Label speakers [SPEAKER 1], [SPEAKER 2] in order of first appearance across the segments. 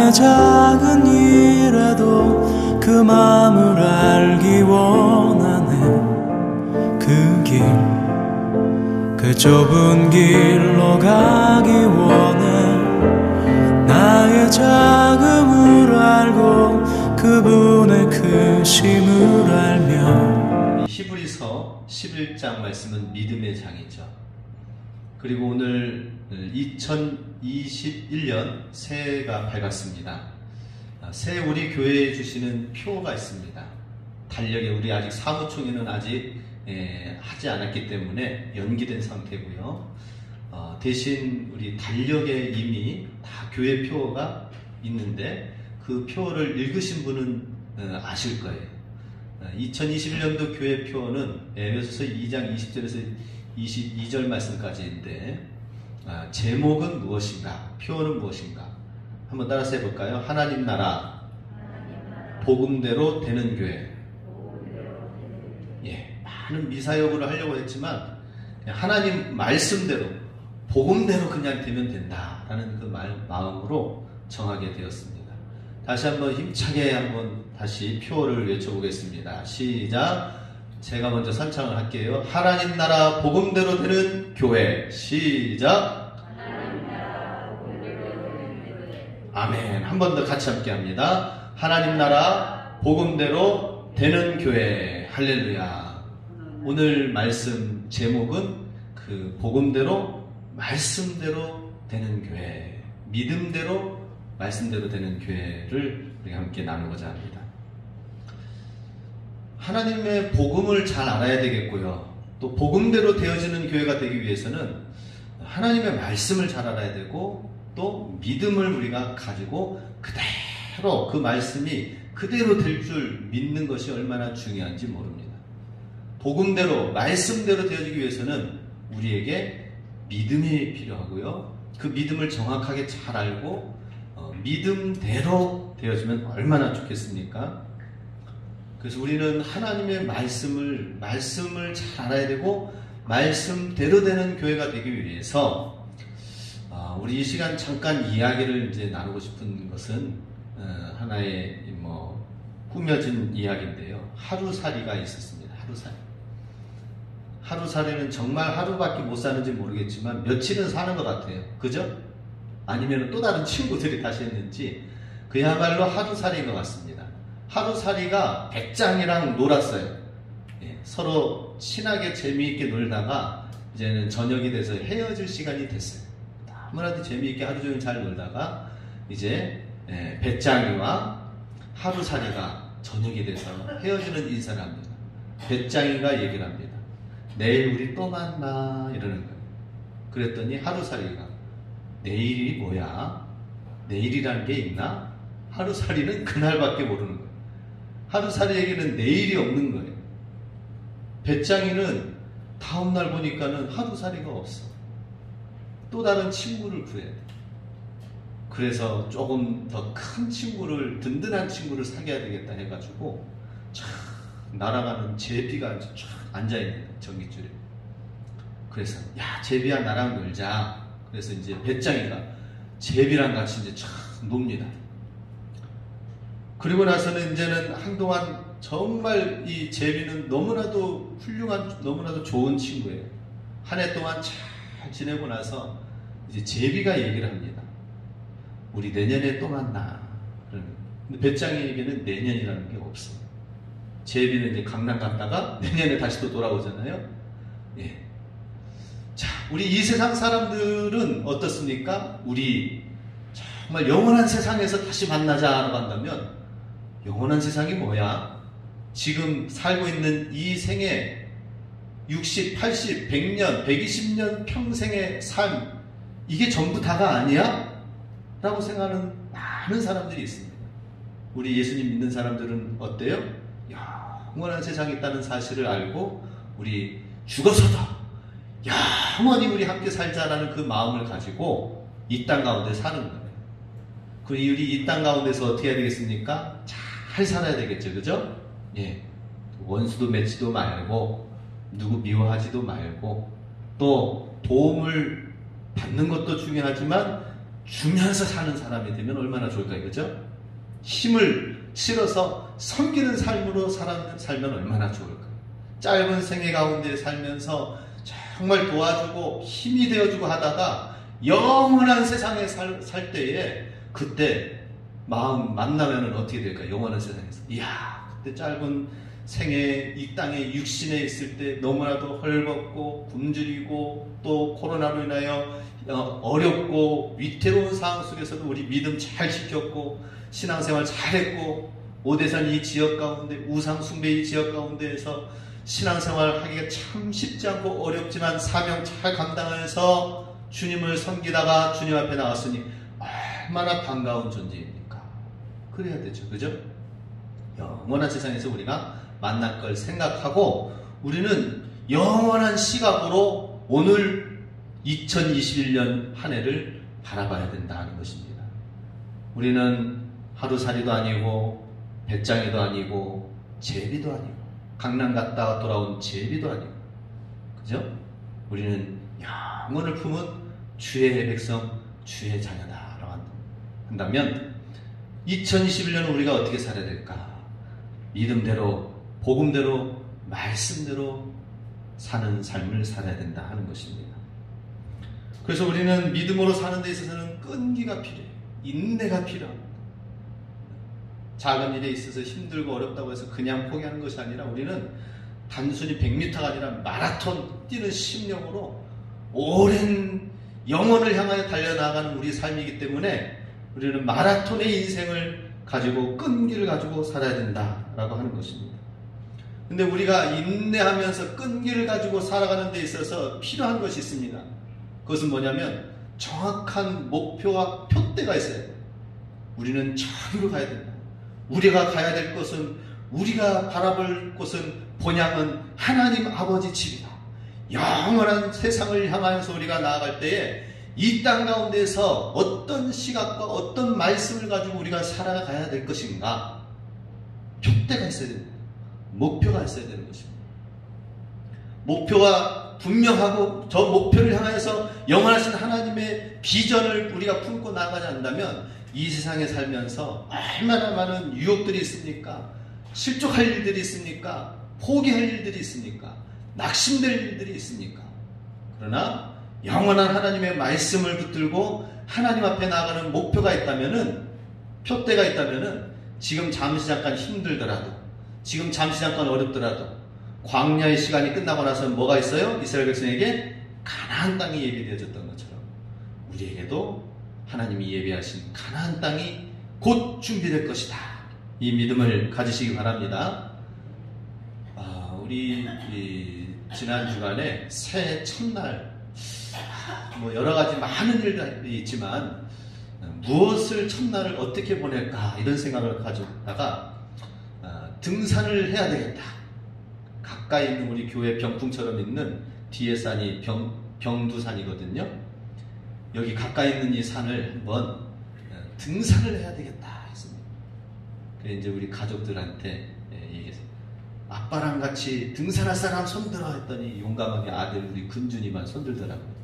[SPEAKER 1] 나의 작은 일에도 그 마음을 알기 원하네. 그 길, 그 좁은 길로 가기 원해. 나의 작음을 알고 그분의 크심을 알며.
[SPEAKER 2] 히브리서 11장 말씀은 믿음의 장이죠. 그리고 오늘 2021년 새해가 밝았습니다. 새해 우리 교회에 주시는 표가 있습니다. 달력에 우리 아직 사무총회는 아직 하지 않았기 때문에 연기된 상태고요. 대신 우리 달력에 이미 다 교회 표가 있는데 그 표를 읽으신 분은 아실 거예요. 2021년도 교회 표는 에베소서 2장 20절에서 22절 말씀까지인데, 제목은 무엇인가? 표어는 무엇인가? 한번 따라서 해볼까요? 하나님 나라, 복음대로 되는 교회. 예, 많은 미사여구를 하려고 했지만 하나님 말씀대로, 복음대로 그냥 되면 된다라는 그 마음으로 정하게 되었습니다. 다시 한번 힘차게 한번 다시 표어를 외쳐보겠습니다. 시작! 제가 먼저 선창을 할게요. 하나님 나라 복음대로 되는 교회. 시작. 아멘. 한 번 더 같이 함께 합니다. 하나님 나라 복음대로 되는 교회. 할렐루야. 오늘 말씀 제목은 그 복음대로 말씀대로 되는 교회, 믿음대로 말씀대로 되는 교회를 우리가 함께 나누고자 합니다. 하나님의 복음을 잘 알아야 되겠고요. 또 복음대로 되어지는 교회가 되기 위해서는 하나님의 말씀을 잘 알아야 되고, 또 믿음을 우리가 가지고 그대로 그 말씀이 그대로 될 줄 믿는 것이 얼마나 중요한지 모릅니다. 복음대로 말씀대로 되어지기 위해서는 우리에게 믿음이 필요하고요. 그 믿음을 정확하게 잘 알고 믿음대로 되어지면 얼마나 좋겠습니까? 그래서 우리는 하나님의 말씀을 잘 알아야 되고 말씀대로 되는 교회가 되기 위해서 우리 이 시간 잠깐 이야기를 이제 나누고 싶은 것은 하나의 꾸며진 이야기인데요. 하루살이가 있었습니다. 하루살이는 정말 하루밖에 못 사는지 모르겠지만 며칠은 사는 것 같아요. 그죠? 아니면 또 다른 친구들이 다시 했는지 그야말로 하루살이인 것 같습니다. 하루살이가 배짱이랑 놀았어요. 예, 서로 친하게 재미있게 놀다가 이제는 저녁이 돼서 헤어질 시간이 됐어요. 아무래도 재미있게 하루 종일 잘 놀다가 이제 배짱이와 하루살이가 저녁이 돼서 헤어지는 인사를 합니다. 배짱이가 얘기를 합니다. 내일 우리 또 만나 이러는 거예요. 그랬더니 하루살이가 내일이 뭐야? 내일이라는 게 있나? 하루살이는 그날밖에 모르는 거예요. 하루살이에게는 내일이 없는 거예요. 배짱이는 다음날 보니까는 하루살이가 없어. 또 다른 친구를 구해야 돼. 그래서 조금 더 큰 친구를, 든든한 친구를 사귀어야 되겠다 해가지고 촥 날아가는 제비가 촥 앉아있는 전깃줄에. 그래서 야 제비야 나랑 놀자. 그래서 이제 배짱이가 제비랑 같이 이제 촥 놉니다. 그리고 나서는 이제는 한동안 정말 이 제비는 너무나도 훌륭한, 너무나도 좋은 친구예요. 한 해 동안 잘 지내고 나서 이제 제비가 얘기를 합니다. 우리 내년에 또 만나. 근데 배짱이에게는 내년이라는 게 없어요. 제비는 이제 강남 갔다가 내년에 다시 또 돌아오잖아요. 예. 자, 우리 이 세상 사람들은 어떻습니까? 우리 정말 영원한 세상에서 다시 만나자라고 한다면 영원한 세상이 뭐야? 지금 살고 있는 이 생에 60, 80, 100년, 120년 평생의 삶, 이게 전부 다가 아니야? 라고 생각하는 많은 사람들이 있습니다. 우리 예수님 믿는 사람들은 어때요? 영원한 세상이 있다는 사실을 알고 우리 죽어서도 영원히 우리 함께 살자라는 그 마음을 가지고 이 땅 가운데 사는 거예요. 우리 이 땅 가운데서 어떻게 해야 되겠습니까? 잘 살아야 되겠죠. 그죠? 예. 원수도 맺지도 말고 누구 미워하지도 말고 또 도움을 받는 것도 중요하지만 주면서 사는 사람이 되면 얼마나 좋을까요? 그죠? 힘을 실어서 섬기는 삶으로 살면 얼마나 좋을까요? 짧은 생애 가운데 살면서 정말 도와주고 힘이 되어주고 하다가 영원한 세상에 살 때에 그때 마음 만나면은 어떻게 될까요? 영원한 세상에서. 이야, 그때 짧은 생애 이 땅에 육신에 있을 때 너무나도 헐벗고 굶주리고 또 코로나로 인하여 어렵고 위태로운 상황 속에서도 우리 믿음 잘 지켰고 신앙생활 잘했고 오대산 이 지역 가운데 우상 숭배 이 지역 가운데에서 신앙생활 하기가 참 쉽지 않고 어렵지만 사명 잘 감당해서 주님을 섬기다가 주님 앞에 나왔으니 얼마나 반가운 존재입니까? 그래야 되죠. 그죠? 영원한 세상에서 우리가 만날 걸 생각하고 우리는 영원한 시각으로 오늘 2021년 한 해를 바라봐야 된다는 것입니다. 우리는 하루살이도 아니고 배짱이도 아니고 제비도 아니고 강남 갔다 돌아온 제비도 아니고 그죠? 우리는 영원을 품은 주의 백성 주의 자녀다라고 한다면 2021년은 우리가 어떻게 살아야 될까? 믿음대로 복음대로 말씀대로 사는 삶을 살아야 된다 하는 것입니다. 그래서 우리는 믿음으로 사는 데 있어서는 끈기가 필요해요. 인내가 필요합니다. 작은 일에 있어서 힘들고 어렵다고 해서 그냥 포기하는 것이 아니라 우리는 단순히 100m가 아니라 마라톤 뛰는 심령으로 오랜 영혼을 향하여 달려나가는 우리 삶이기 때문에 우리는 마라톤의 인생을 가지고 끈기를 가지고 살아야 된다라고 하는 것입니다. 근데 우리가 인내하면서 끈기를 가지고 살아가는 데 있어서 필요한 것이 있습니다. 그것은 뭐냐면 정확한 목표와 표대가 있어야 돼요. 우리는 저기로 가야 된다. 우리가 가야 될 것은 우리가 바라볼 곳은 본향은 하나님 아버지 집이다. 영원한 세상을 향하여서 우리가 나아갈 때에 이 땅 가운데서 어떤 시각과 어떤 말씀을 가지고 우리가 살아가야 될 것인가 표대가 있어야 됩니다. 목표가 있어야 되는 것입니다. 목표가 분명하고 저 목표를 향해서 영원하신 하나님의 비전을 우리가 품고 나아가지 않는다면 이 세상에 살면서 얼마나 많은 유혹들이 있습니까? 실족할 일들이 있습니까? 포기할 일들이 있습니까? 낙심될 일들이 있습니까? 그러나 영원한 하나님의 말씀을 붙들고 하나님 앞에 나아가는 목표가 있다면은 표대가 있다면은 지금 잠시 잠깐 힘들더라도 지금 잠시 잠깐 어렵더라도 광야의 시간이 끝나고 나서 뭐가 있어요? 이스라엘 백성에게 가나안 땅이 예비되어졌던 것처럼 우리에게도 하나님이 예비하신 가나안 땅이 곧 준비될 것이다. 이 믿음을 가지시기 바랍니다. 우리 지난 주간에 새해 첫날 뭐 여러 가지 많은 일들이 있지만 무엇을 첫날을 어떻게 보낼까 이런 생각을 가지다가 등산을 해야 되겠다. 가까이 있는 우리 교회 병풍처럼 있는 뒤에 산이 병두산이거든요. 여기 가까이 있는 이 산을 한번 등산을 해야 되겠다 했습니다. 그래서 이제 우리 가족들한테 얘기했어요. 아빠랑 같이 등산할 사람 손들어 했더니 용감하게 아들 우리 근준이만 손들더라고요.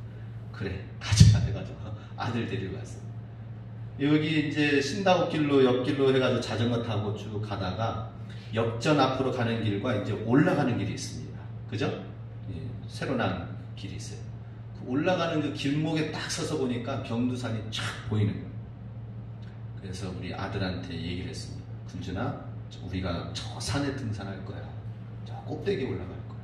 [SPEAKER 2] 그래 가자 해가지고 아들 데리고 갔어요. 여기 이제 신다옥길로 옆길로 해가지고 자전거 타고 쭉 가다가 역전 앞으로 가는 길과 이제 올라가는 길이 있습니다. 그죠? 예, 새로 난 길이 있어요. 그 올라가는 그 길목에 딱 서서 보니까 병두산이 쫙 보이는 거예요. 그래서 우리 아들한테 얘기를 했습니다. 군준아, 우리가 저 산에 등산할 거야. 저 꼭대기에 올라갈 거야.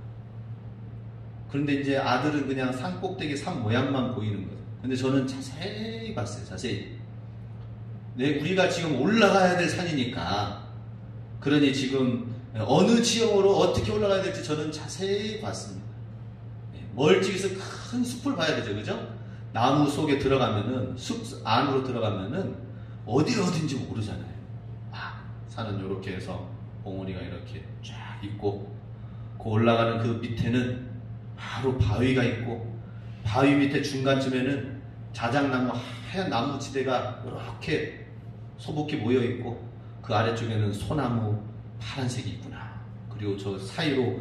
[SPEAKER 2] 그런데 이제 아들은 그냥 산 꼭대기 산 모양만 보이는 거예요. 근데 저는 자세히 봤어요. 자세히. 우리가 지금 올라가야 될 산이니까 그러니 지금 어느 지형으로 어떻게 올라가야 될지 저는 자세히 봤습니다. 멀찍이서 큰 숲을 봐야 되죠. 그죠? 나무 속에 들어가면은 숲 안으로 들어가면은 어딘지 모르잖아요. 산은 이렇게 해서 봉우리가 이렇게 쫙 있고 그 올라가는 그 밑에는 바로 바위가 있고 바위 밑에 중간쯤에는 자작나무 하얀 나무 지대가 이렇게 소복히 모여 있고 그 아래쪽에는 소나무 파란색이 있구나. 그리고 저 사이로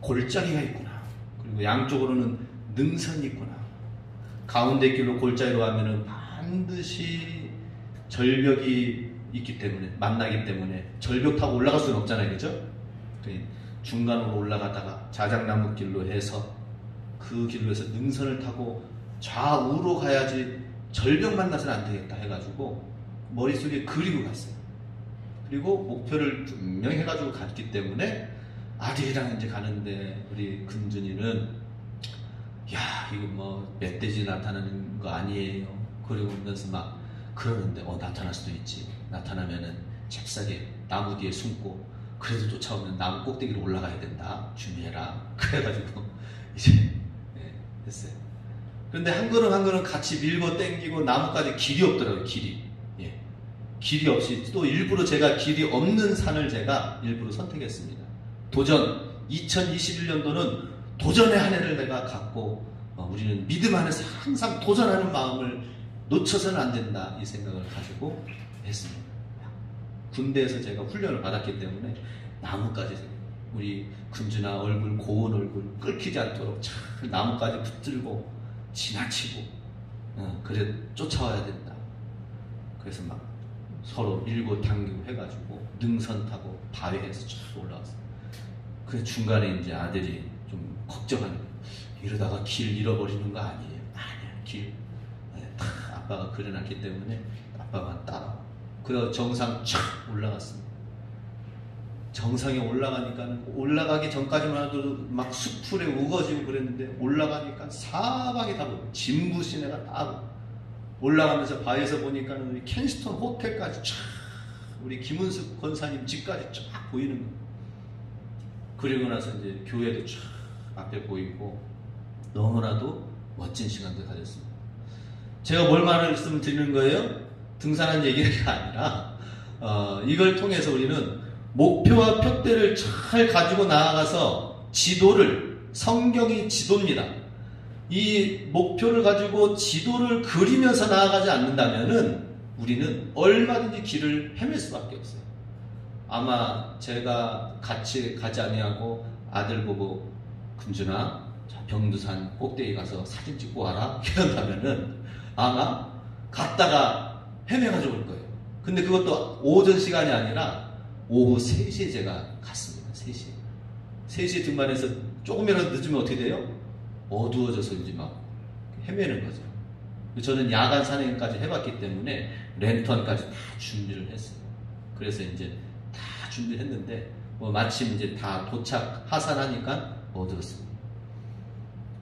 [SPEAKER 2] 골짜기가 있구나. 그리고 양쪽으로는 능선이 있구나. 가운데 길로 골짜기로 가면은 반드시 절벽이 있기 때문에, 만나기 때문에 절벽 타고 올라갈 수는 없잖아요. 그죠? 중간으로 올라가다가 자작나무 길로 해서 그 길로 해서 능선을 타고 좌우로 가야지 절벽 만나서는 안 되겠다 해가지고 머릿속에 그리고 갔어요. 그리고 목표를 분명히 해가지고 갔기 때문에 아들이랑 이제 가는데 우리 금준이는 야 이거 뭐 멧돼지 나타나는 거 아니에요. 그러면서 막 그러는데 나타날 수도 있지. 나타나면은 잽싸게 나무 뒤에 숨고 그래도 쫓아오면 나무 꼭대기로 올라가야 된다. 준비해라. 그래가지고 이제 했어요. 그런데 한 걸음 한 걸음 같이 밀고 땡기고 나무까지 길이 없더라고요. 길이. 길이 없이 또 일부러 제가 길이 없는 산을 제가 일부러 선택했습니다. 도전. 2021년도는 도전의 한 해를 내가 갖고 우리는 믿음 안에서 항상 도전하는 마음을 놓쳐서는 안 된다. 이 생각을 가지고 했습니다. 군대에서 제가 훈련을 받았기 때문에 나무까지 우리 금준아 얼굴 고운 얼굴 끓이지 않도록 참 나무까지 붙들고 지나치고 그래 쫓아와야 된다. 그래서 막 서로 밀고 당기고 해가지고 능선 타고 바위에서 쭉 올라왔어요. 그 중간에 이제 아들이 좀 걱정하는 거예요. 이러다가 길 잃어버리는 거 아니에요? 아니야, 길. 다 아빠가 그려놨기 때문에 아빠만 따라. 그래서 정상 쫙 올라갔습니다. 정상에 올라가니까 올라가기 전까지만 해도 막 수풀에 우거지고 그랬는데 올라가니까 사방이 다 보여. 진부 시내가 다 보여. 올라가면서 바위에서 보니까 우리 켄스턴 호텔까지 쫙 우리 김은숙 권사님 집까지 쫙 보이는 거예요. 그리고 나서 이제 교회도 쫙 앞에 보이고 너무나도 멋진 시간도 가졌습니다. 제가 뭘 말씀드리는 거예요? 등산한 얘기가 아니라 이걸 통해서 우리는 목표와 표대를 잘 가지고 나아가서 지도를, 성경이 지도입니다. 이 목표를 가지고 지도를 그리면서 나아가지 않는다면은 우리는 얼마든지 길을 헤맬 수밖에 없어요. 아마 제가 같이 가지 아니하고 아들 보고 금준아 병두산 꼭대기 가서 사진 찍고 와라 이런다면은 아마 갔다가 헤매가지고 올 거예요. 근데 그것도 오전 시간이 아니라 오후 3시에 제가 갔습니다. 3시에. 3시에 등반해서 조금이라도 늦으면 어떻게 돼요? 어두워져서 이제 막 헤매는 거죠. 저는 야간 산행까지 해봤기 때문에 랜턴까지 다 준비를 했어요. 그래서 이제 다 준비를 했는데 마침 이제 다 도착 하산하니까 어두웠습니다.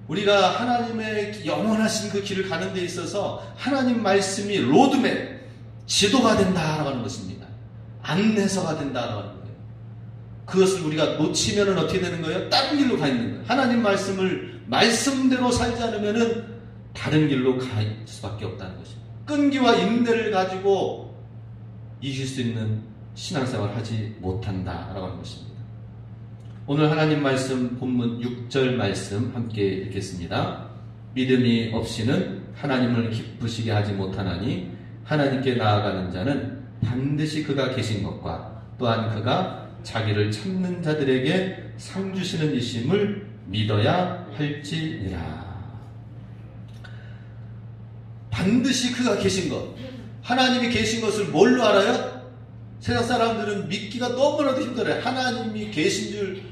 [SPEAKER 2] 우리가 하나님의 영원하신 그 길을 가는 데 있어서 하나님 말씀이 로드맵, 지도가 된다라고 하는 것입니다. 안내서가 된다라고 하는 거예요. 그것을 우리가 놓치면 어떻게 되는 거예요? 다른 길로 가 있는 거예요. 하나님 말씀을 말씀대로 살지 않으면 다른 길로 갈 수밖에 없다는 것입니다. 끈기와 인내를 가지고 이길 수 있는 신앙생활을 하지 못한다라고 하는 것입니다. 오늘 하나님 말씀 본문 6절 말씀 함께 읽겠습니다. 믿음이 없이는 하나님을 기쁘시게 하지 못하나니 하나님께 나아가는 자는 반드시 그가 계신 것과 또한 그가 자기를 찾는 자들에게 상 주시는 이심을 믿어야 할지니라. 반드시 그가 계신 것, 하나님이 계신 것을 뭘로 알아요? 세상 사람들은 믿기가 너무나도 힘들어요. 하나님이 계신 줄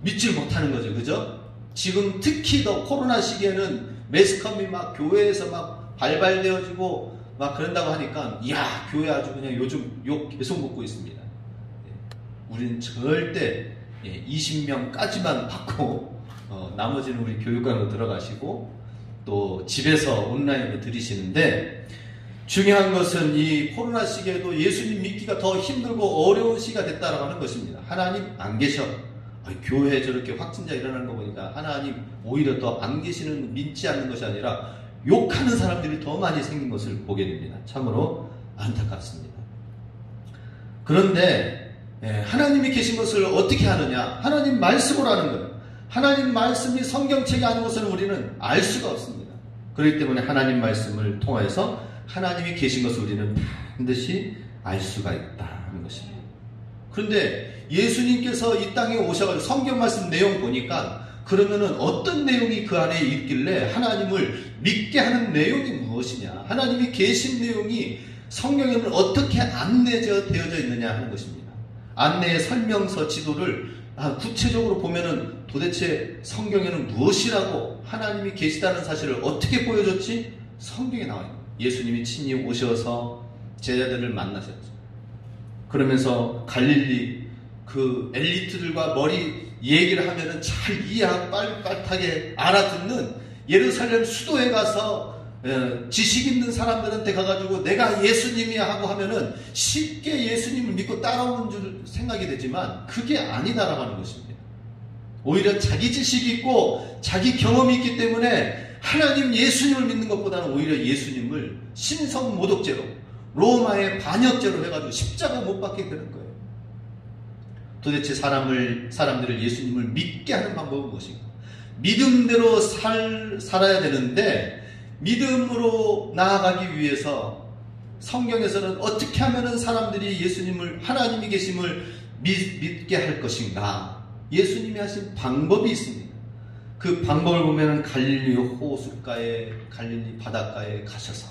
[SPEAKER 2] 믿질 못하는 거죠. 그죠? 지금 특히 더 코로나 시기에는 매스컴이 막 교회에서 막 발발되어지고 막 그런다고 하니까 이야 교회 아주 그냥 요즘 욕 계속 먹고 있습니다. 우리는 절대 20명까지만 받고 나머지는 우리 교육관으로 들어가시고 또 집에서 온라인으로 들으시는데 중요한 것은 이 코로나 시기에도 예수님 믿기가 더 힘들고 어려운 시기가 됐다라고 하는 것입니다. 하나님 안 계셔. 교회에 저렇게 확진자 일어나는 거 보니까 하나님 오히려 더 안 계시는, 믿지 않는 것이 아니라 욕하는 사람들이 더 많이 생긴 것을 보게 됩니다. 참으로 안타깝습니다. 그런데 하나님이 계신 것을 어떻게 하느냐? 하나님 말씀으로 하는 거예요. 하나님 말씀이 성경책이 아닌 것은 우리는 알 수가 없습니다. 그렇기 때문에 하나님 말씀을 통해서 하나님이 계신 것을 우리는 반드시 알 수가 있다는 것입니다. 그런데 예수님께서 이 땅에 오셔가지고 성경 말씀 내용 보니까 그러면은 어떤 내용이 그 안에 있길래 하나님을 믿게 하는 내용이 무엇이냐? 하나님이 계신 내용이 성경에는 어떻게 되어져 있느냐 하는 것입니다. 안내의 설명서 지도를 구체적으로 보면은 도대체 성경에는 무엇이라고 하나님이 계시다는 사실을 어떻게 보여줬지? 성경에 나와요. 예수님이 친히 오셔서 제자들을 만나셨죠. 그러면서 갈릴리 그 엘리트들과 머리 얘기를 하면은 잘 이해하고 빨리빨리하게 알아듣는 예루살렘 수도에 가서 지식 있는 사람들한테 가가지고 내가 예수님이야 하고 하면은 쉽게 예수님을 믿고 따라오는 줄 생각이 되지만 그게 아니다라고 하는 것입니다. 오히려 자기 지식이 있고 자기 경험이 있기 때문에 하나님 예수님을 믿는 것보다는 오히려 예수님을 신성모독죄로 로마의 반역죄로 해가지고 십자가 못 박게 되는 거예요. 도대체 사람들을 예수님을 믿게 하는 방법은 무엇인가? 믿음대로 살아야 되는데 믿음으로 나아가기 위해서 성경에서는 어떻게 하면 사람들이 예수님을 하나님이 계심을 믿게 할 것인가? 예수님이 하신 방법이 있습니다. 그 방법을 보면 갈릴리 호숫가에 갈릴리 바닷가에 가셔서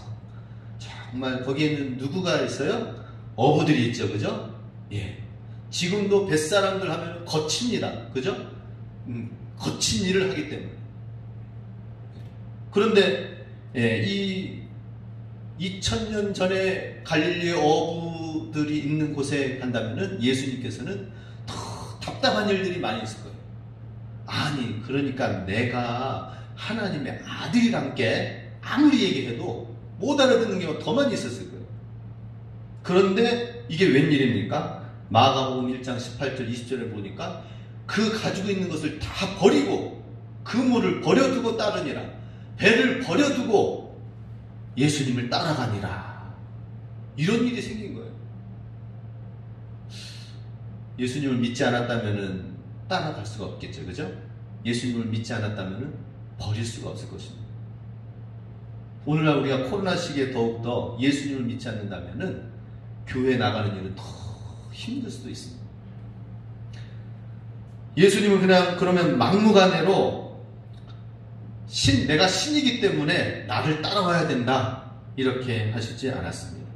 [SPEAKER 2] 정말 거기에는 누구가 있어요? 어부들이 있죠, 그죠? 예. 지금도 뱃사람들 하면 거칩니다, 그죠? 거친 일을 하기 때문에. 그런데 이 2000년 전에 갈릴리의 어부들이 있는 곳에 간다면은 예수님께서는 더 답답한 일들이 많이 있을 거예요. 아니, 그러니까 내가 하나님의 아들이란 게 아무리 얘기해도 못 알아듣는 경우가 더 많이 있었을 거예요. 그런데 이게 웬일입니까? 마가복음 1장 18절 20절에 보니까 그 가지고 있는 것을 다 버리고 그물을 버려두고 따르니라. 배를 버려두고 예수님을 따라가니라. 이런 일이 생긴 거예요. 예수님을 믿지 않았다면 따라갈 수가 없겠죠, 그죠? 예수님을 믿지 않았다면 버릴 수가 없을 것입니다. 오늘날 우리가 코로나 시기에 더욱더 예수님을 믿지 않는다면 교회에 나가는 일은 더 힘들 수도 있습니다. 예수님은 그냥 그러면 막무가내로 내가 신이기 때문에 나를 따라와야 된다 이렇게 하시지 않았습니다.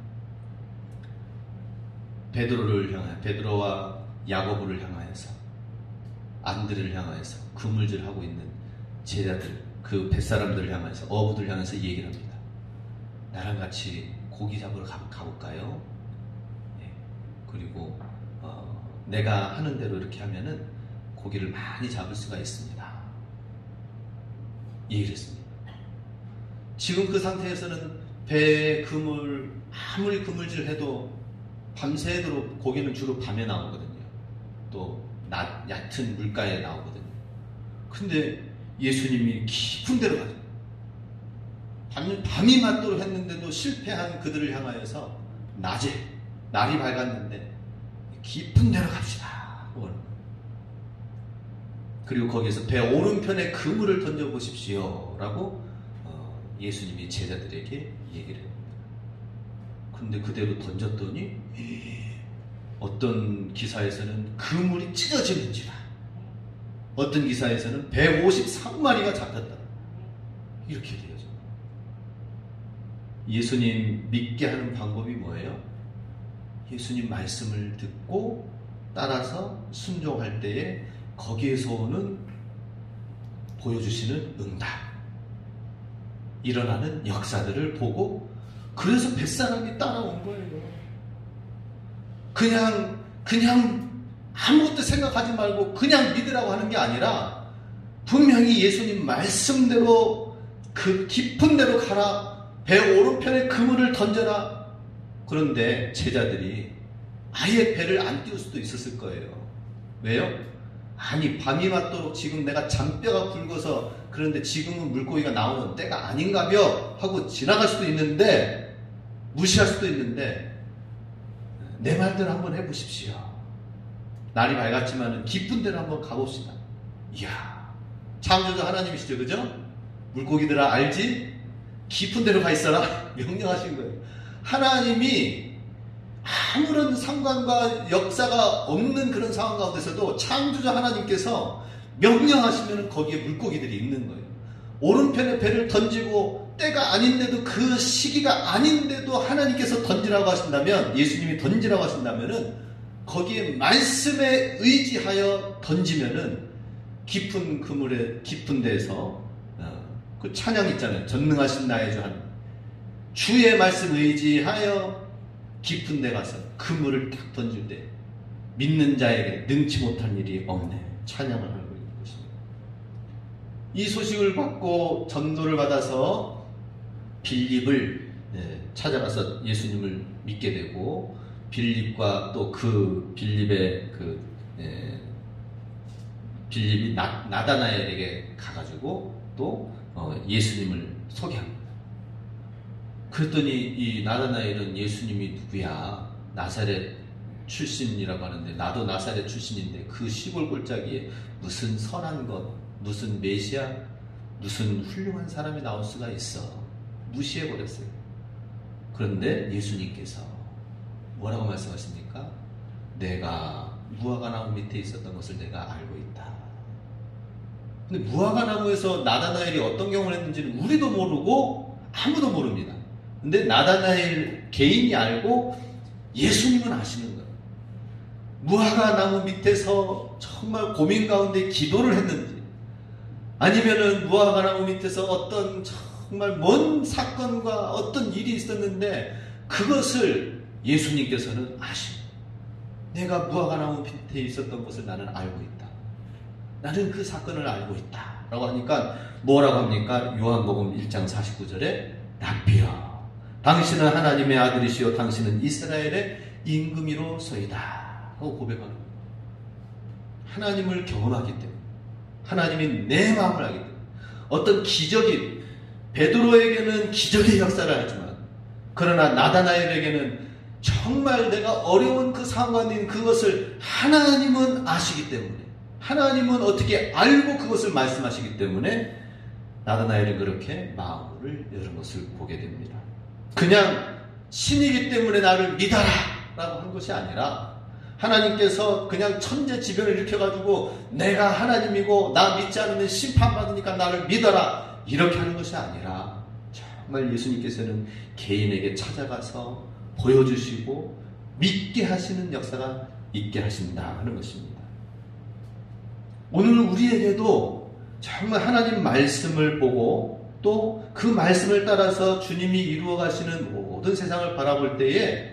[SPEAKER 2] 베드로와 야고보를 향하여서 안드레를 향하여서 그물질하고 있는 제자들 그 뱃사람들을 향해서 어부들 향해서 얘기를 합니다. 나랑 같이 고기 잡으러 가볼까요? 네. 그리고 내가 하는 대로 이렇게 하면은 고기를 많이 잡을 수가 있습니다. 얘기를 했습니다. 지금 그 상태에서는 배에 아무리 그물질 해도 밤새도록 고기는 주로 밤에 나오거든요. 또 얕은 물가에 나오거든요. 근데 예수님이 깊은 데로 가죠. 밤이 맞도록 했는데도 실패한 그들을 향하여서 낮에 날이 밝았는데 깊은 데로 갑시다. 그리고 거기에서 배 오른편에 그물을 던져보십시오 라고 예수님이 제자들에게 얘기를 합니다. 그런데 그대로 던졌더니 어떤 기사에서는 그물이 찢어지는지라, 어떤 기사에서는 153마리가 잡혔다 이렇게 되어져. 예수님 믿게 하는 방법이 뭐예요? 예수님 말씀을 듣고 따라서 순종할 때에 거기에서 오는 보여주시는 응답, 일어나는 역사들을 보고 그래서 뱃사람이 따라온 거예요. 그냥 아무것도 생각하지 말고 그냥 믿으라고 하는 게 아니라 분명히 예수님 말씀대로 그 깊은 데로 가라. 배 오른편에 그물을 던져라. 그런데 제자들이 아예 배를 안 띄울 수도 있었을 거예요. 왜요? 아니, 밤이 맞도록 지금 내가 잔뼈가 굵어서 그런데 지금은 물고기가 나오는 때가 아닌가벼 하고 지나갈 수도 있는데, 무시할 수도 있는데, 내 말대로 한번 해보십시오. 날이 밝았지만 깊은 데로 한번 가봅시다. 이야, 창조주 하나님이시죠, 그죠? 물고기들아 알지? 깊은 데로 가 있어라 명령하신 거예요. 하나님이 아무런 상관과 역사가 없는 그런 상황 가운데서도 창조주 하나님께서 명령하시면 거기에 물고기들이 있는 거예요. 오른편에 배를 던지고 때가 아닌데도 그 시기가 아닌데도 하나님께서 던지라고 하신다면, 예수님이 던지라고 하신다면은 거기에 말씀에 의지하여 던지면은 깊은 그물에 깊은 데서 그 찬양 있잖아요. 전능하신 나의 주 하나님, 주의 말씀 의지하여 깊은 데 가서 그물을 딱 던질 때 믿는 자에게 능치 못한 일이 없네, 찬양을 하고 있는 것입니다. 이 소식을 받고 전도를 받아서 빌립을 찾아가서 예수님을 믿게 되고, 빌립과 또 그 빌립의 빌립이 나다나엘에게 가가지고 또 예수님을 소개합니다. 그랬더니 이 나다나엘은 예수님이 누구야? 나사렛 출신이라고 하는데, 나도 나사렛 출신인데 그 시골 골짜기에 무슨 선한 것, 무슨 메시아, 무슨 훌륭한 사람이 나올 수가 있어. 무시해버렸어요. 그런데 예수님께서 뭐라고 말씀하십니까? 내가 무화과나무 밑에 있었던 것을 내가 알고 있다. 근데 무화과나무에서 나다나엘이 어떤 경험을 했는지는 우리도 모르고 아무도 모릅니다. 근데 나다나엘 개인이 알고 예수님은 아시는 거예요. 무화과나무 밑에서 정말 고민 가운데 기도를 했는지, 아니면은 무화과나무 밑에서 어떤 정말 먼 사건과 어떤 일이 있었는데 그것을 예수님께서는 아십니다. 내가 무화과나무 밑에 있었던 것을 나는 알고 있다. 나는 그 사건을 알고 있다. 라고 하니까 뭐라고 합니까? 요한복음 1장 49절에 랍비여, 당신은 하나님의 아들이시요 당신은 이스라엘의 임금이로소이다 하고 고백하는 거예요. 하나님을 경험하기 때문에, 하나님이 내 마음을 알기 때문에. 어떤 기적이, 베드로에게는 기적의 역사를 하지만, 그러나 나다나엘에게는 정말 내가 어려운 그 상황인 그것을 하나님은 아시기 때문에, 하나님은 어떻게 알고 그것을 말씀하시기 때문에 나다나엘은 그렇게 마음을 여는 것을 보게 됩니다. 그냥 신이기 때문에 나를 믿어라 라고 한 것이 아니라, 하나님께서 그냥 천재지변을 일으켜가지고 내가 하나님이고 나 믿지 않으면 심판받으니까 나를 믿어라 이렇게 하는 것이 아니라, 정말 예수님께서는 개인에게 찾아가서 보여주시고 믿게 하시는 역사가 있게 하신다 하는 것입니다. 오늘 우리에게도 정말 하나님 말씀을 보고 또 그 말씀을 따라서 주님이 이루어 가시는 모든 세상을 바라볼 때에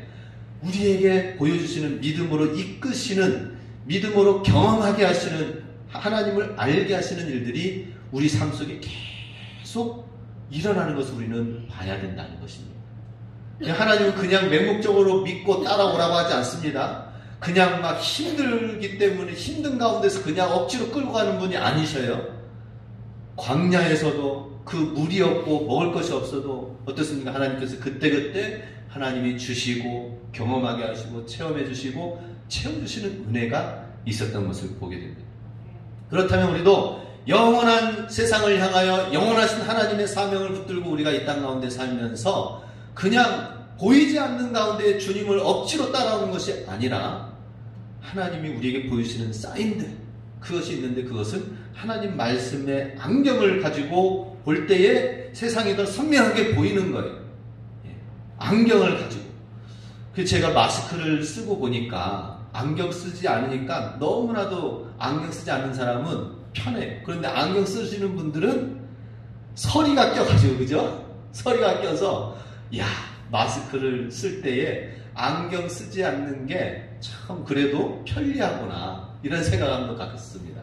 [SPEAKER 2] 우리에게 보여주시는 믿음으로 이끄시는, 믿음으로 경험하게 하시는, 하나님을 알게 하시는 일들이 우리 삶 속에 계속 일어나는 것을 우리는 봐야 된다는 것입니다. 하나님은 그냥 맹목적으로 믿고 따라오라고 하지 않습니다. 그냥 막 힘들기 때문에 힘든 가운데서 그냥 억지로 끌고 가는 분이 아니셔요. 광야에서도 그 물이 없고 먹을 것이 없어도 어떻습니까? 하나님께서 그때그때 하나님이 주시고 경험하게 하시고 체험해 주시고 채워주시는 은혜가 있었던 것을 보게 됩니다. 그렇다면 우리도 영원한 세상을 향하여 영원하신 하나님의 사명을 붙들고 우리가 이 땅 가운데 살면서 그냥 보이지 않는 가운데 주님을 억지로 따라오는 것이 아니라, 하나님이 우리에게 보여주시는 사인들, 그것이 있는데 그것은 하나님 말씀의 안경을 가지고 볼 때에 세상이 더 선명하게 보이는 거예요. 안경을 가지고. 그래서 제가 마스크를 쓰고 보니까 안경 쓰지 않으니까 너무나도 안경 쓰지 않는 사람은 편해요. 그런데 안경 쓰시는 분들은 서리가 껴가지고, 그죠? 서리가 껴서, 야, 마스크를 쓸 때에 안경 쓰지 않는 게 참 그래도 편리하구나 이런 생각을 한번 갖습니다.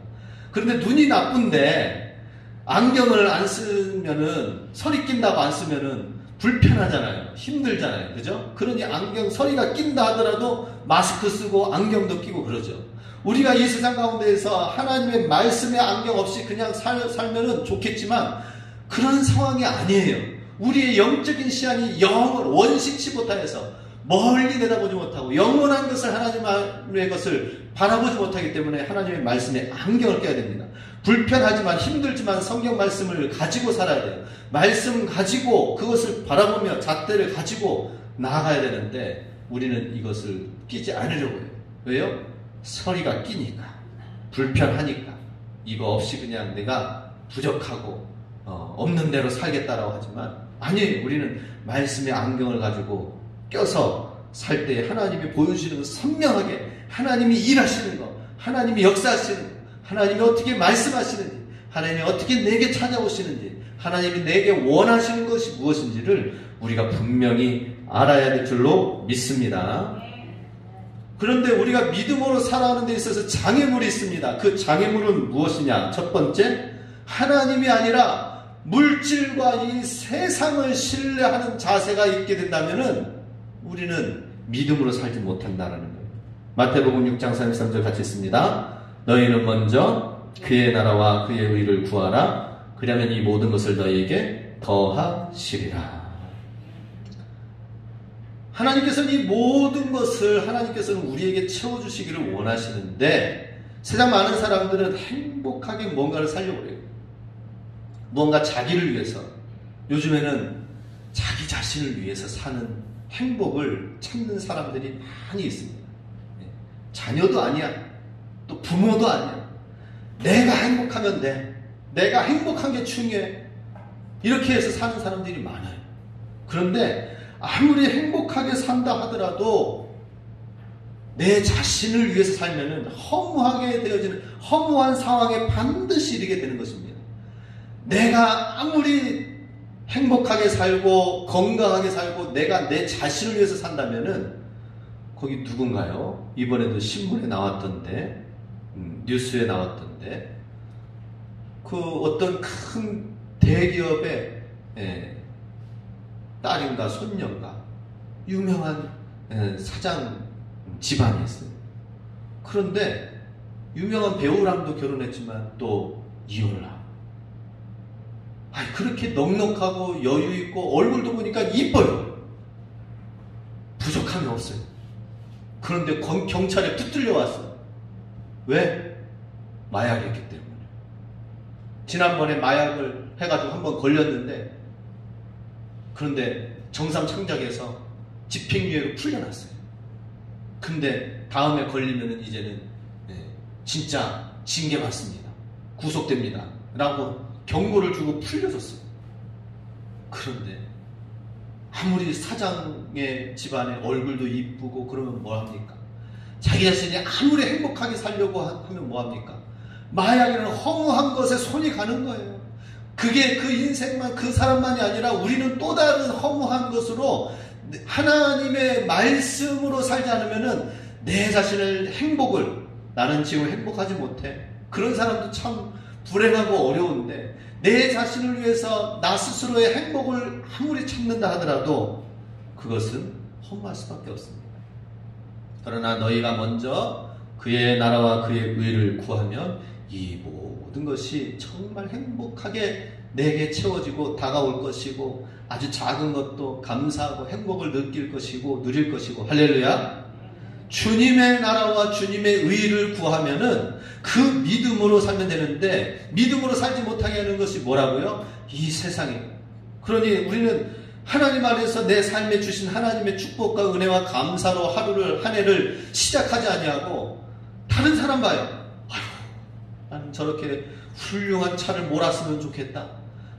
[SPEAKER 2] 그런데 눈이 나쁜데 안경을 안 쓰면은, 서리 낀다고 안 쓰면은 불편하잖아요. 힘들잖아요. 그죠? 그러니 안경 서리가 낀다 하더라도 마스크 쓰고 안경도 끼고 그러죠. 우리가 이 세상 가운데에서 하나님의 말씀의 안경 없이 그냥 살면은 좋겠지만 그런 상황이 아니에요. 우리의 영적인 시야는 원식치 못하여서 멀리 내다보지 못하고 영원한 것을, 하나님의 것을 바라보지 못하기 때문에 하나님의 말씀에 안경을 껴야 됩니다. 불편하지만 힘들지만 성경 말씀을 가지고 살아야 돼요. 말씀 가지고 그것을 바라보며 잣대를 가지고 나아가야 되는데 우리는 이것을 끼지 않으려고 해요. 왜요? 서리가 끼니까, 불편하니까. 이거 없이 그냥 내가 부족하고 없는 대로 살겠다라고 하지만 아니, 우리는 말씀의 안경을 가지고 껴서 살 때 하나님이 보여주시는 거 선명하게 하나님이 일하시는 거, 하나님이 역사하시는 거, 하나님이 어떻게 말씀하시는지, 하나님이 어떻게 내게 찾아오시는지, 하나님이 내게 원하시는 것이 무엇인지를 우리가 분명히 알아야 될 줄로 믿습니다. 그런데 우리가 믿음으로 살아가는 데 있어서 장애물이 있습니다. 그 장애물은 무엇이냐? 첫 번째, 하나님이 아니라 물질과 이 세상을 신뢰하는 자세가 있게 된다면은 우리는 믿음으로 살지 못한다라는 거예요. 마태복음 6장 33절 같이 읽습니다. 너희는 먼저 그의 나라와 그의 의를 구하라. 그러면 이 모든 것을 너희에게 더하시리라. 하나님께서는 이 모든 것을 하나님께서는 우리에게 채워주시기를 원하시는데 세상 많은 사람들은 행복하게 뭔가를 살려고 해요. 무언가 자기를 위해서, 요즘에는 자기 자신을 위해서 사는 행복을 찾는 사람들이 많이 있습니다. 자녀도 아니야, 또 부모도 아니야. 내가 행복하면 돼, 내가 행복한 게 중요해, 이렇게 해서 사는 사람들이 많아요. 그런데 아무리 행복하게 산다 하더라도 내 자신을 위해서 살면은 허무하게 되어지는 허무한 상황에 반드시 이르게 되는 것입니다. 내가 아무리 행복하게 살고 건강하게 살고 내가 내 자신을 위해서 산다면은 거기 누군가요? 이번에도 신문에 나왔던데, 뉴스에 나왔던데, 그 어떤 큰 대기업의 딸인가 손녀인가 유명한 사장 집안이 있어요. 그런데 유명한 배우랑도 결혼했지만 또 이혼을 하고, 아니, 그렇게 넉넉하고 여유있고 얼굴도 보니까 이뻐요. 부족함이 없어요. 그런데 경찰에 붙들려 왔어요. 왜? 마약했기 때문에. 지난번에 마약을 해가지고 한번 걸렸는데, 그런데 정상청장에서 집행유예로 풀려났어요. 근데 다음에 걸리면은 이제는 진짜 징계받습니다, 구속됩니다 라고 경고를 주고 풀려줬어요. 그런데 아무리 사장의 집안에 얼굴도 이쁘고 그러면 뭐합니까? 자기 자신이 아무리 행복하게 살려고 하면 뭐합니까? 마약이라는 허무한 것에 손이 가는 거예요. 그게 그 인생만, 그 사람만이 아니라 우리는 또 다른 허무한 것으로 하나님의 말씀으로 살지 않으면은 내 자신을 행복을, 나는 지금 행복하지 못해, 그런 사람도 참 불행하고 어려운데 내 자신을 위해서 나 스스로의 행복을 아무리 찾는다 하더라도 그것은 허무할 수밖에 없습니다. 그러나 너희가 먼저 그의 나라와 그의 의를 구하면 이 모든 것이 정말 행복하게 내게 채워지고 다가올 것이고, 아주 작은 것도 감사하고 행복을 느낄 것이고 누릴 것이고. 할렐루야. 주님의 나라와 주님의 의를 구하면은 그 믿음으로 살면 되는데, 믿음으로 살지 못하게 하는 것이 뭐라고요? 이 세상이에요. 그러니 우리는 하나님 안에서 내 삶에 주신 하나님의 축복과 은혜와 감사로 하루를, 한 해를 시작하지 아니하고 다른 사람 봐요. 아휴, 나는 저렇게 훌륭한 차를 몰았으면 좋겠다,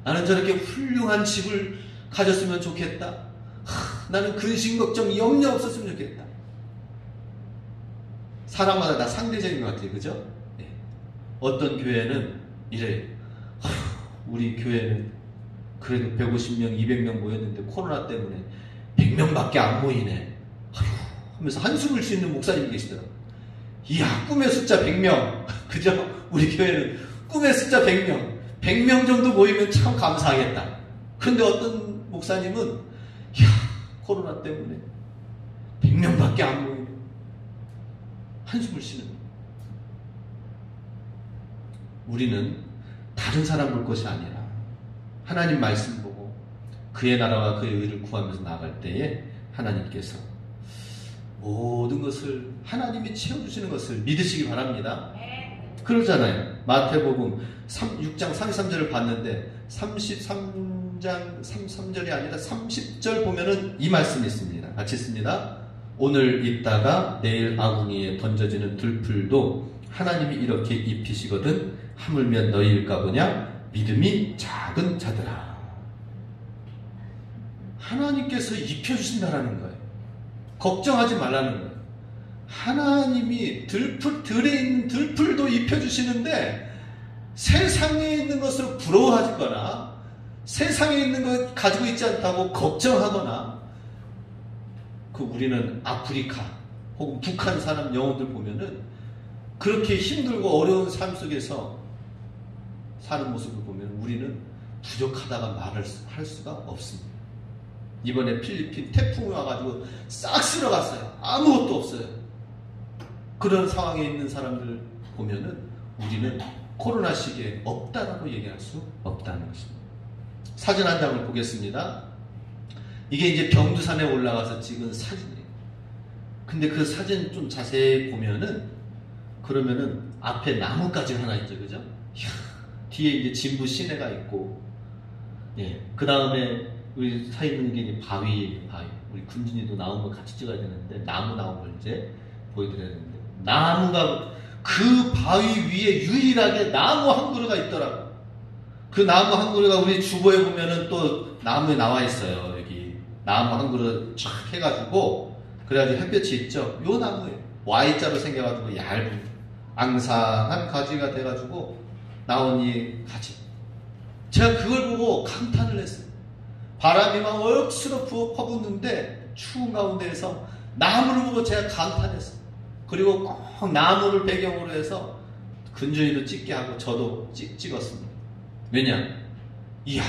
[SPEAKER 2] 나는 저렇게 훌륭한 집을 가졌으면 좋겠다, 나는 근심 걱정 염려 없었으면 좋겠다. 사람마다 다 상대적인 것 같아요. 그죠? 네. 어떤 교회는 이래요. 우리 교회는 그래도 150명, 200명 모였는데 코로나 때문에 100명밖에 안 모이네 하면서 한숨을 쉬는 목사님이 계시더라고요. 이야, 꿈의 숫자 100명. 그죠? 우리 교회는 꿈의 숫자 100명. 100명 정도 모이면 참 감사하겠다. 그런데 어떤 목사님은 이야, 코로나 때문에 100명밖에 안 모이네, 한숨을 쉬는. 우리는 다른 사람 볼 것이 아니라 하나님 말씀 보고 그의 나라와 그의 의를 구하면서 나아갈 때에 하나님께서 모든 것을, 하나님이 채워주시는 것을 믿으시기 바랍니다. 그러잖아요. 마태복음 6장 33절을 봤는데 33장 33절이 아니라 30절 보면은 이 말씀이 있습니다. 같이 있습니다. 오늘 있다가 내일 아궁이에 던져지는 들풀도 하나님이 이렇게 입히시거든 하물며 너희일까 보냐? 믿음이 작은 자들아. 하나님께서 입혀주신다라는 거예요. 걱정하지 말라는 거예요. 하나님이 들에 있는 들풀도 입혀주시는데 세상에 있는 것으로 부러워하거나 세상에 있는 것 가지고 있지 않다고 걱정하거나, 우리는 아프리카 혹은 북한 사람 영혼들 보면은 그렇게 힘들고 어려운 삶 속에서 사는 모습을 보면 우리는 부족하다가 말을 할 수가 없습니다. 이번에 필리핀 태풍이 와가지고 싹 쓸어갔어요. 아무것도 없어요. 그런 상황에 있는 사람들 보면은 우리는 코로나 시기에 없다라고 얘기할 수 없다는 것입니다. 사진 한 장을 보겠습니다. 이게 이제 병두산에 올라가서 찍은 사진이에요. 근데 그 사진 좀 자세히 보면은, 그러면은 앞에 나무까지 하나 있죠, 그죠? 이야, 뒤에 이제 진부 시내가 있고, 예, 그 다음에 우리 서 있는 게 바위. 우리 군진이도 나온 거 같이 찍어야 되는데, 나무 나온 걸 이제 보여드려야 되는데, 나무가 그 바위 위에 유일하게 나무 한 그루가 있더라고. 그 나무 한 그루가 우리 주보에 보면은 또 나무에 나와 있어요. 여기 나무 한 그루 쫙 해가지고, 그래가지고 햇볕이 있죠. 요 나무에 Y자로 생겨가지고 얇은 앙상한 가지가 돼가지고 나온 이 가지. 제가 그걸 보고 감탄을 했어요. 바람이 막 억수로 퍼붓는데 추운 가운데에서 나무를 보고 제가 감탄했어요. 그리고 꼭 나무를 배경으로 해서 근준이도 찍게 하고 저도 찍었습니다. 왜냐? 이야,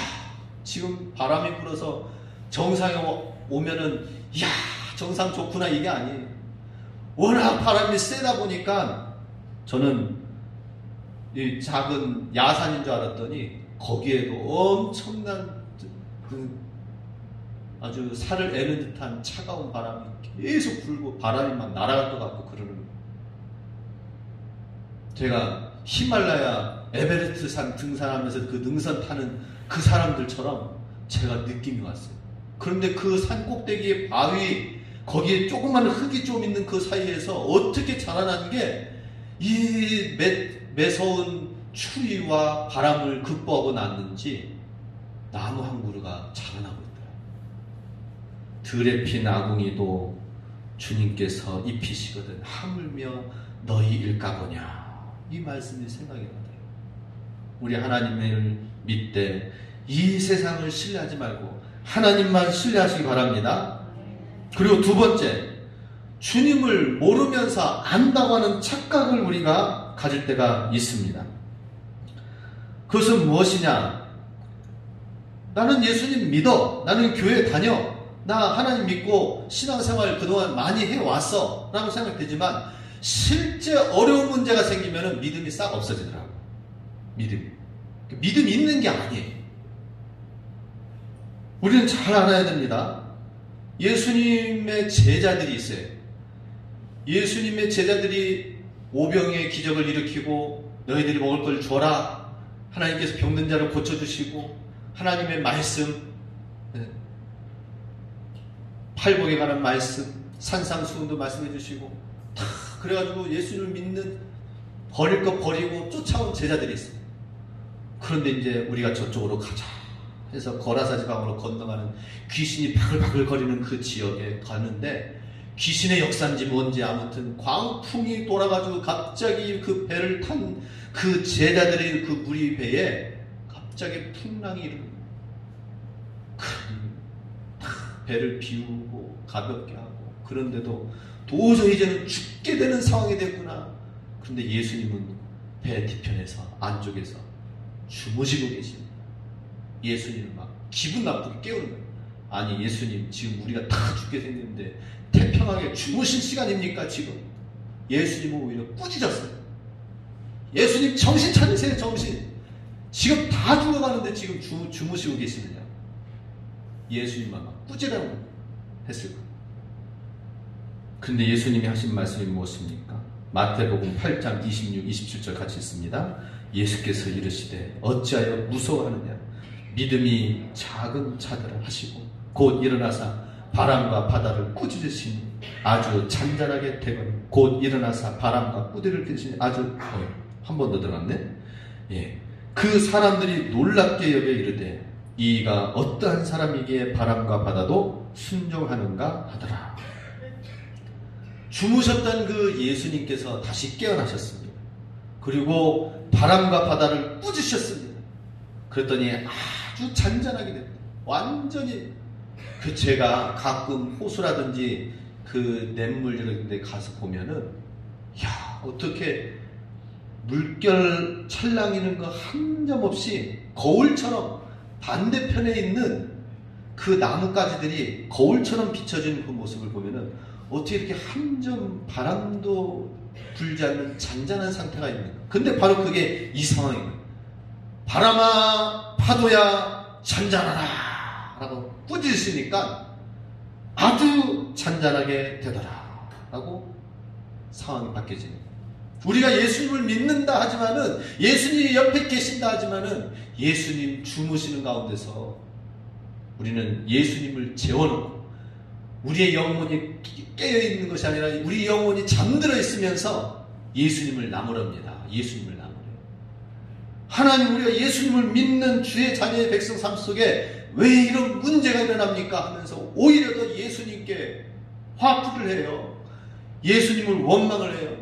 [SPEAKER 2] 지금 바람이 불어서 정상에 오면은 이야, 정상 좋구나 이게 아니에요. 워낙 바람이 세다 보니까 저는 이 작은 야산인 줄 알았더니 거기에도 엄청난 아주 살을 애는 듯한 차가운 바람이 계속 불고 바람이 막 날아갈 것 같고 그러는 거예요. 제가 히말라야 에베레스트 산 등산하면서 그 능선 타는 그 사람들처럼 제가 느낌이 왔어요. 그런데 그 산 꼭대기에 바위, 거기에 조그만 흙이 좀 있는 그 사이에서 어떻게 자라나는 게 이 매서운 추위와 바람을 극복하고 났는지 나무 한 그루가 자라나고 있더라고요. 들에 핀 아궁이도 주님께서 입히시거든 하물며 너희일까 보냐. 이 말씀이 생각이 나더라고요. 우리 하나님을 믿되 이 세상을 신뢰하지 말고 하나님만 신뢰하시기 바랍니다. 그리고 두 번째, 주님을 모르면서 안다고 하는 착각을 우리가 가질 때가 있습니다. 그것은 무엇이냐? 나는 예수님 믿어. 나는 교회 다녀. 나 하나님 믿고 신앙생활 그동안 많이 해왔어. 라고 생각되지만 실제 어려운 문제가 생기면 믿음이 싹 없어지더라고요. 믿음이 있는 게 아니에요. 우리는 잘 알아야 됩니다. 예수님의 제자들이 있어요. 예수님의 제자들이 오병의 기적을 일으키고 너희들이 먹을 걸 줘라. 하나님께서 병든 자를 고쳐주시고 하나님의 말씀, 팔복에 관한 말씀, 산상수훈도 말씀해 주시고 다 그래가지고 예수님을 믿는, 버릴 거 버리고 쫓아온 제자들이 있어요. 그런데 이제 우리가 저쪽으로 가자 해서 거라사 지방으로 건너가는 귀신이 바글바글 거리는 그 지역에 가는데 귀신의 역사인지 뭔지 아무튼 광풍이 돌아가지고 갑자기 그 배를 탄 그 제자들의 그 무리 배에 갑자기 풍랑이 일어나요. 배를 비우고 가볍게 하고, 그런데도 도저히 이제는 죽게 되는 상황이 됐구나. 그런데 예수님은 배 뒤편에서 안쪽에서 주무시고 계십니다. 예수님은 막 기분 나쁘게 깨우는 거예요. 아니 예수님, 지금 우리가 다 죽게 생겼는데 태평하게 주무실 시간입니까 지금? 예수님은 오히려 꾸짖었어요. 예수님 정신 차리세요, 정신. 지금 다 죽어가는데 지금 주무시고 계시느냐. 예수님만 막 꾸짖으라고 했을 거예요. 근데 예수님이 하신 말씀이 무엇입니까? 마태복음 8장 26, 27절 같이 있습니다. 예수께서 이르시되 어찌하여 무서워하느냐. 믿음이 작은 자들아 하시고 곧 일어나사 바람과 바다를 꾸짖으시니 아주 잔잔하게 되거니 곧 일어나사 바람과 꾸디를 끄시니 아주 한 번 더 들어갔네. 그 사람들이 놀랍게 여겨 이르되 이가 어떠한 사람이기에 바람과 바다도 순종하는가 하더라. 주무셨던 그 예수님께서 다시 깨어나셨습니다. 그리고 바람과 바다를 꾸짖으셨습니다. 그랬더니 아주 잔잔하게 됩니다. 완전히 제가 가끔 호수라든지 그 냇물 이런 데 가서 보면은 어떻게 물결 찰랑이는 거 한 점 없이 거울처럼 반대편에 있는 그 나뭇가지들이 거울처럼 비춰지는 그 모습을 보면은 어떻게 이렇게 한 점 바람도 불지 않는 잔잔한 상태가 있는가. 근데 바로 그게 이 상황입니다. 바람아 파도야 잔잔하라 라고 꾸짖으시니까 아주 잔잔하게 되더라 라고 상황이 바뀌어집니다. 우리가 예수님을 믿는다 하지만은, 예수님이 옆에 계신다 하지만은, 예수님 주무시는 가운데서 우리는 예수님을 재워놓고 우리의 영혼이 깨어있는 것이 아니라 우리 영혼이 잠들어 있으면서 예수님을 나무랍니다. 예수님을 나무래요. 하나님, 우리가 예수님을 믿는 주의 자녀의 백성 삶 속에 왜 이런 문제가 일어납니까 하면서 오히려 더 예수님께 화풀이를 해요. 예수님을 원망을 해요.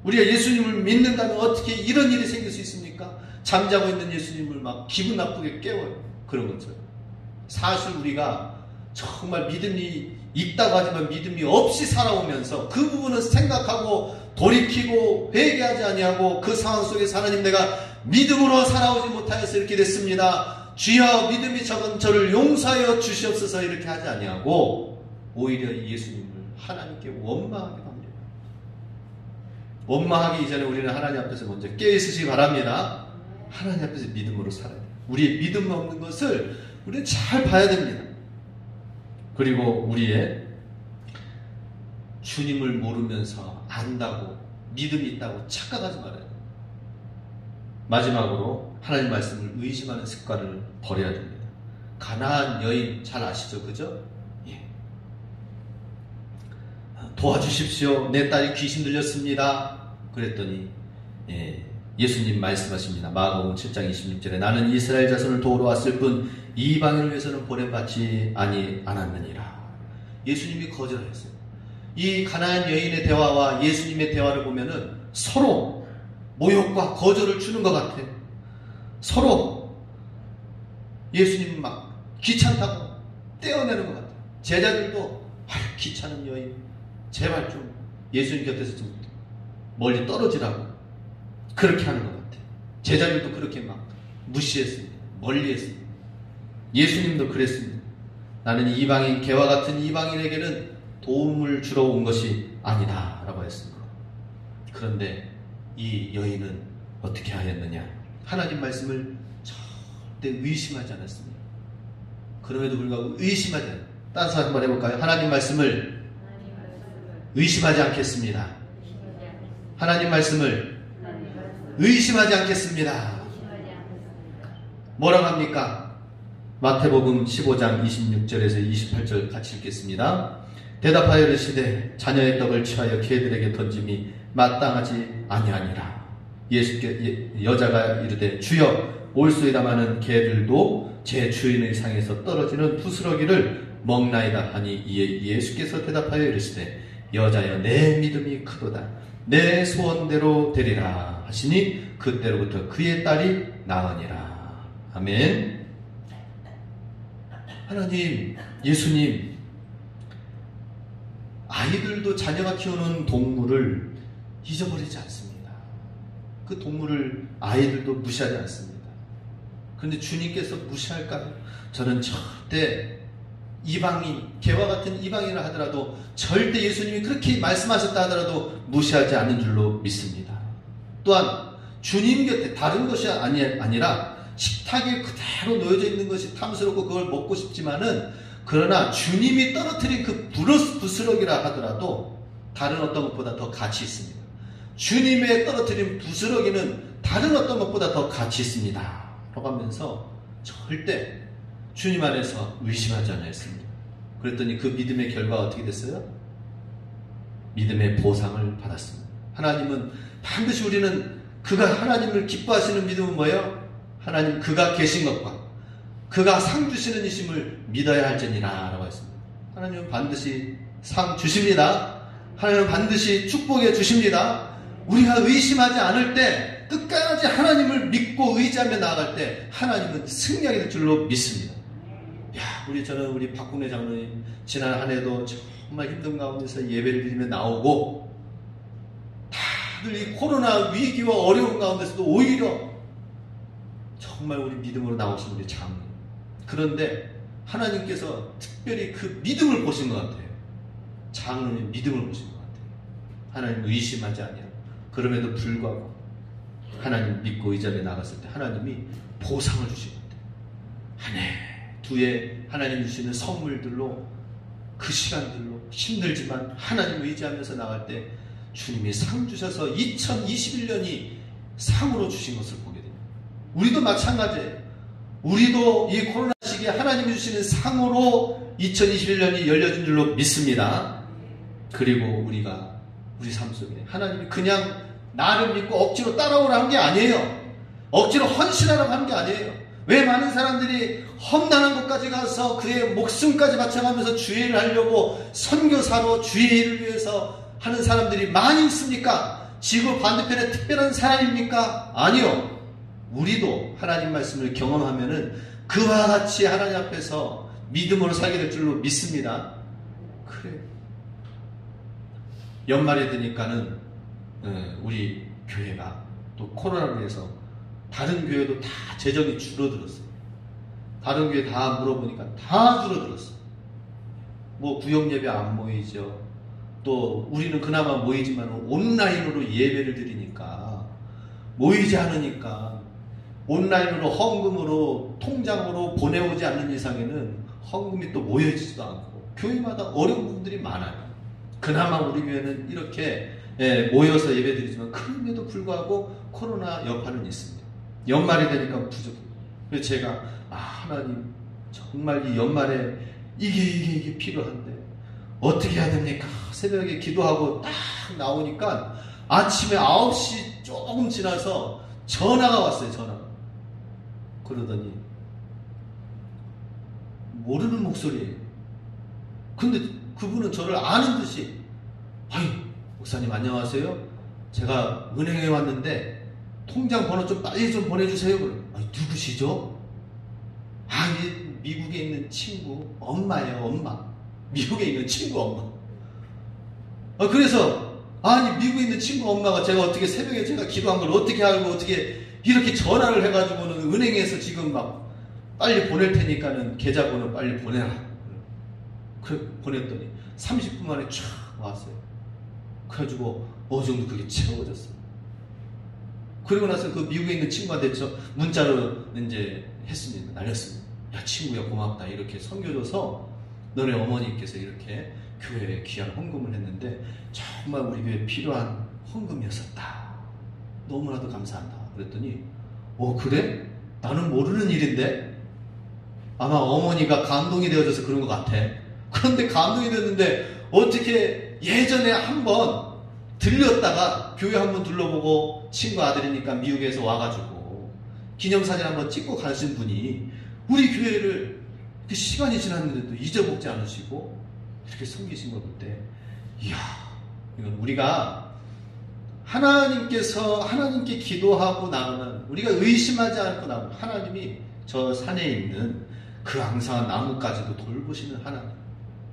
[SPEAKER 2] 우리가 예수님을 믿는다면 어떻게 이런 일이 생길 수 있습니까? 잠자고 있는 예수님을 막 기분 나쁘게 깨워요. 그런 것처럼. 사실 우리가 정말 믿음이 있다고 하지만 믿음이 없이 살아오면서 그 부분은 생각하고 돌이키고 회개하지 아니하고 그 상황 속에서 하나님, 내가 믿음으로 살아오지 못하여서 이렇게 됐습니다. 주여 믿음이 적은 저를 용서하여 주시옵소서 이렇게 하지 아니하고 오히려 예수님을 하나님께 원망하게 합니다. 원망하기 이전에 우리는 하나님 앞에서 먼저 깨어있으시기 바랍니다. 하나님 앞에서 믿음으로 살아야 돼요. 우리의 믿음 없는 것을 우리는 잘 봐야 됩니다. 그리고 우리의 주님을 모르면서 안다고 믿음이 있다고 착각하지 말아요. 마지막으로 하나님 말씀을 의심하는 습관을 버려야 됩니다. 가나안 여인 잘 아시죠? 그죠? 도와주십시오. 내 딸이 귀신 들렸습니다. 그랬더니 예수님 말씀하십니다. 마가복음 7장 26절에 나는 이스라엘 자손을 도우러 왔을 뿐 이방인을 위해서는 보냄받지 않았느니라. 예수님이 거절하셨어요. 이 가나안 여인의 대화와 예수님의 대화를 보면은 서로 모욕과 거절을 주는 것 같아요. 서로 예수님 막 귀찮다고 떼어내는 것 같아요. 제자들도 귀찮은 여인, 제발 좀 예수님 곁에서 좀 멀리 떨어지라고 그렇게 하는 것 같아요. 제자들도 그렇게 막 무시했습니다. 멀리했습니다. 예수님도 그랬습니다. 나는 이방인, 개와 같은 이방인에게는 도움을 주러 온 것이 아니다 라고 했습니다. 그런데 이 여인은 어떻게 하였느냐? 하나님 말씀을 절대 의심하지 않았습니다. 그럼에도 불구하고 의심하지 않아요. 따라서 한번 해볼까요? 하나님 말씀을 의심하지 않겠습니다. 하나님 말씀을 의심하지 않겠습니다. 뭐라고 합니까? 마태복음 15장 26절에서 28절 같이 읽겠습니다. 대답하여 이르시되 자녀의 떡을 취하여 개들에게 던짐이 마땅하지 아니하니라. 여자가 이르되 주여 올소이다마는 개들도 제 주인의 상에서 떨어지는 부스러기를 먹나이다 하니 이에 예수께서 대답하여 이르시되 여자여 내 믿음이 크도다. 내 소원대로 되리라 하시니 그때로부터 그의 딸이 나으니라. 아멘. 하나님, 예수님, 아이들도 자녀가 키우는 동물을 잊어버리지 않습니다. 그 동물을 아이들도 무시하지 않습니다. 그런데 주님께서 무시할까요? 저는 절대 이방인, 개와 같은 이방인을 하더라도 절대 예수님이 그렇게 말씀하셨다 하더라도 무시하지 않는 줄로 믿습니다. 또한 주님 곁에 다른 것이 아니라 식탁에 그대로 놓여져 있는 것이 탐스럽고 그걸 먹고 싶지만은, 그러나 주님이 떨어뜨린 그 부스러기라 하더라도 다른 어떤 것보다 더 가치 있습니다. 주님의 떨어뜨린 부스러기는 다른 어떤 것보다 더 가치 있습니다 라고 하면서 절대 주님 안에서 의심하지 않았습니다. 그랬더니 그 믿음의 결과가 어떻게 됐어요? 믿음의 보상을 받았습니다. 하나님은 반드시 우리는 그가 하나님을 기뻐하시는 믿음은 뭐예요? 하나님 그가 계신 것과 그가 상 주시는 이심을 믿어야 할지니라 라고 했습니다. 하나님은 반드시 상 주십니다. 하나님은 반드시 축복해 주십니다. 우리가 의심하지 않을 때, 끝까지 하나님을 믿고 의지하며 나아갈 때 하나님은 승리하게 될 줄로 믿습니다. 저는 우리 박국내 장로님 지난 한 해도 정말 힘든 가운데서 예배를 드리며 나오고, 다들 이 코로나 위기와 어려운 가운데서도 오히려 정말 우리 믿음으로 나오신 우리 장로님, 그런데 하나님께서 특별히 그 믿음을 보신 것 같아요. 장로님 믿음을 보신 것 같아요. 하나님 의심하지 아니하고, 그럼에도 불구하고 하나님 믿고 의지하며 나갔을 때 하나님이 보상을 주신 것 같아요. 한 해 두 해 하나님 주시는 선물들로, 그 시간들로 힘들지만 하나님 의지하면서 나갈 때 주님이 상 주셔서 2021년이 상으로 주신 것을 보게 됩니다. 우리도 마찬가지예요. 우리도 이 코로나 시기에 하나님이 주시는 상으로 2021년이 열려진 줄로 믿습니다. 그리고 우리가 우리 삶 속에 하나님이 그냥 나를 믿고 억지로 따라오라는 게 아니에요. 억지로 헌신하라고 하는 게 아니에요. 왜 많은 사람들이 험난한 곳까지 가서 그의 목숨까지 바쳐가면서 주의 일을 하려고 선교사로 주의 일을 위해서 하는 사람들이 많이 있습니까? 지구 반대편에 특별한 사람입니까? 아니요. 우리도 하나님 말씀을 경험하면은 그와 같이 하나님 앞에서 믿음으로 살게 될 줄로 믿습니다. 그래요. 연말이 되니까는 우리 교회가 또 코로나로 인해서 다른 교회도 다 재정이 줄어들었어요. 다른 교회 다 물어보니까 다 줄어들었어요. 뭐 구역 예배 안 모이죠. 또 우리는 그나마 모이지만 온라인으로 예배를 드리니까, 모이지 않으니까 온라인으로 헌금으로 통장으로 보내오지 않는 이상에는 헌금이 또 모여지지도 않고 교회마다 어려운 부분들이 많아요. 그나마 우리 교회는 이렇게 모여서 예배드리지만 그럼에도 불구하고 코로나 여파는 있습니다. 연말이 되니까 부족해요. 그래서 제가 하나님 정말 이 연말에 이게 필요한데 어떻게 해야 됩니까? 새벽에 기도하고 딱 나오니까 아침에 9시 조금 지나서 전화가 왔어요. 전화가. 그러더니 모르는 목소리예요. 근데 그분은 저를 아는 듯이, 아유 목사님 안녕하세요. 제가 은행에 왔는데 통장 번호 좀 빨리 좀 보내주세요. 아니, 누구시죠? 이 미국에 있는 친구 엄마예요. 엄마. 미국에 있는 친구 엄마. 그래서 미국에 있는 친구 엄마가 제가 어떻게 새벽에 제가 기도한 걸 어떻게 알고 어떻게 이렇게 전화를 해가지고는 은행에서 지금 막 빨리 보낼 테니까는 계좌번호 빨리 보내라. 그래 보냈더니 30분 만에 쫙 왔어요. 그래가지고 어느 정도 그게 채워졌어요. 그리고 나서 그 미국에 있는 친구한테 저 문자로 이제 했습니다. 날렸습니다. 야 친구야 고맙다. 이렇게 섬겨줘서 너네 어머니께서 이렇게 교회에 귀한 헌금을 했는데 정말 우리 교회에 필요한 헌금이었었다. 너무나도 감사한다. 그랬더니 그래? 나는 모르는 일인데 아마 어머니가 감동이 되어져서 그런 것 같아. 그런데 감동이 됐는데 어떻게 예전에 한번 들렸다가 교회 한번 둘러보고 친구 아들이니까 미국에서 와가지고 기념사진 한번 찍고 가신 분이 우리 교회를 그 시간이 지났는데도 잊어먹지 않으시고 이렇게 섬기신 걸 볼 때, 이야, 이건 우리가 하나님께 기도하고 나오는, 우리가 의심하지 않고 나오는 하나님이 저 산에 있는 그 앙상한 나무까지도 돌보시는 하나님.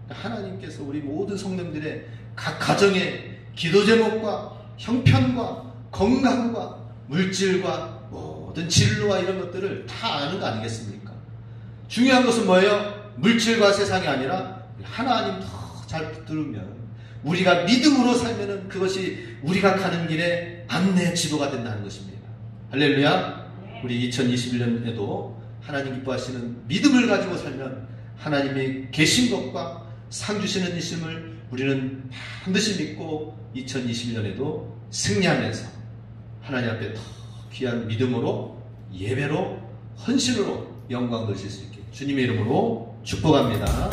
[SPEAKER 2] 하나님께서 우리 모든 성도들의 각 가정의 기도 제목과 형편과 건강과 물질과 모든 진로와 이런 것들을 다 아는 거 아니겠습니까? 중요한 것은 뭐예요? 물질과 세상이 아니라 하나님 더 잘 붙들으면, 우리가 믿음으로 살면은 그것이 우리가 가는 길에 안내 지도가 된다는 것입니다. 할렐루야. 우리 2021년에도 하나님 기뻐하시는 믿음을 가지고 살면 하나님이 계신 것과 상 주시는 이심을 우리는 반드시 믿고 2021년에도 승리하면서 하나님 앞에 더 귀한 믿음으로, 예배로, 헌신으로 영광 돌실 수 있게 주님의 이름으로 축복합니다.